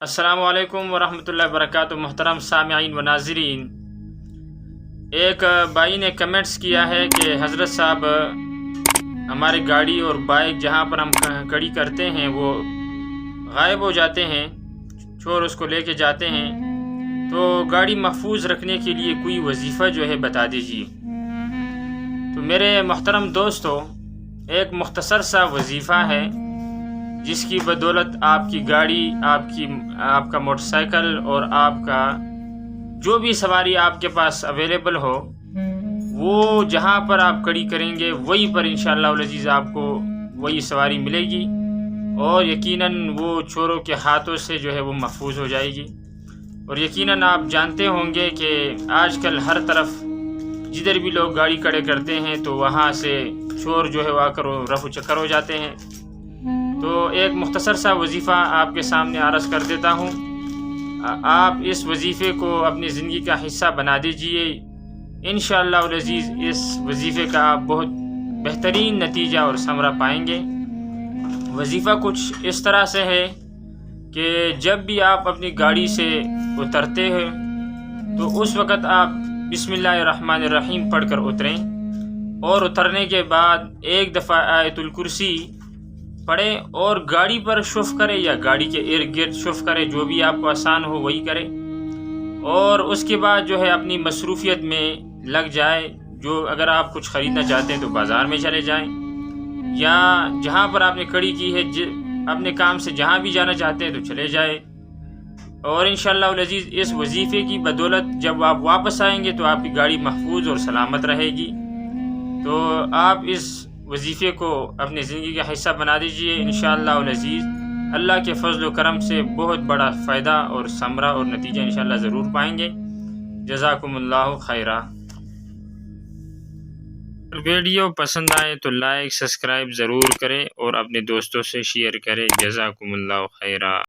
السلام علیکم ورحمۃ اللہ وبرکاتہ۔ محترم سامعین و ناظرین، ایک بھائی نے کمنٹس کیا ہے کہ حضرت صاحب ہماری گاڑی اور بائک جہاں پر ہم کھڑی کرتے ہیں وہ غائب ہو جاتے ہیں، چور اس کو لے کے جاتے ہیں، تو گاڑی محفوظ رکھنے کے لیے کوئی وظیفہ جو ہے بتا دیجیے۔ تو میرے محترم دوستو، ایک مختصر سا وظیفہ ہے جس کی بدولت آپ کی گاڑی، آپ کا موٹر سائیکل اور آپ کا جو بھی سواری آپ کے پاس اویلیبل ہو، وہ جہاں پر آپ کھڑی کریں گے وہیں پر انشاءاللہ العزیز آپ کو وہی سواری ملے گی، اور یقیناً وہ چوروں کے ہاتھوں سے جو ہے وہ محفوظ ہو جائے گی۔ اور یقیناً آپ جانتے ہوں گے کہ آج کل ہر طرف جدھر بھی لوگ گاڑی کھڑے کرتے ہیں تو وہاں سے چور جو ہے وہ آ کر رفو چکر ہو جاتے ہیں۔ تو ایک مختصر سا وظیفہ آپ کے سامنے عرض کر دیتا ہوں، آپ اس وظیفے کو اپنی زندگی کا حصہ بنا دیجئے۔ انشاءاللہ العزیز اس وظیفے کا آپ بہت بہترین نتیجہ اور ثمرہ پائیں گے۔ وظیفہ کچھ اس طرح سے ہے کہ جب بھی آپ اپنی گاڑی سے اترتے ہیں تو اس وقت آپ بسم اللہ الرحمن الرحیم پڑھ کر اتریں، اور اترنے کے بعد ایک دفعہ آیت الکرسی پڑھیں اور گاڑی پر شف کرے یا گاڑی کے ارد گرد شف کرے، جو بھی آپ کو آسان ہو وہی کرے، اور اس کے بعد جو ہے اپنی مصروفیت میں لگ جائے۔ جو اگر آپ کچھ خریدنا چاہتے ہیں تو بازار میں چلے جائیں، یا جہاں پر آپ نے کھڑی کی ہے اپنے کام سے جہاں بھی جانا چاہتے ہیں تو چلے جائیں، اور انشاءاللہ العزیز اس وظیفے کی بدولت جب آپ واپس آئیں گے تو آپ کی گاڑی محفوظ اور سلامت رہے گی۔ تو آپ اس وظیفے کو اپنی زندگی کا حصہ بنا دیجئے، انشاءاللہ العزیز اللہ کے فضل و کرم سے بہت بڑا فائدہ اور ثمرہ اور نتیجہ انشاءاللہ ضرور پائیں گے۔ جزاکم اللہ خیرہ۔ ویڈیو پسند آئے تو لائک سبسکرائب ضرور کریں اور اپنے دوستوں سے شیئر کریں۔ جزاکم اللہ خیرہ۔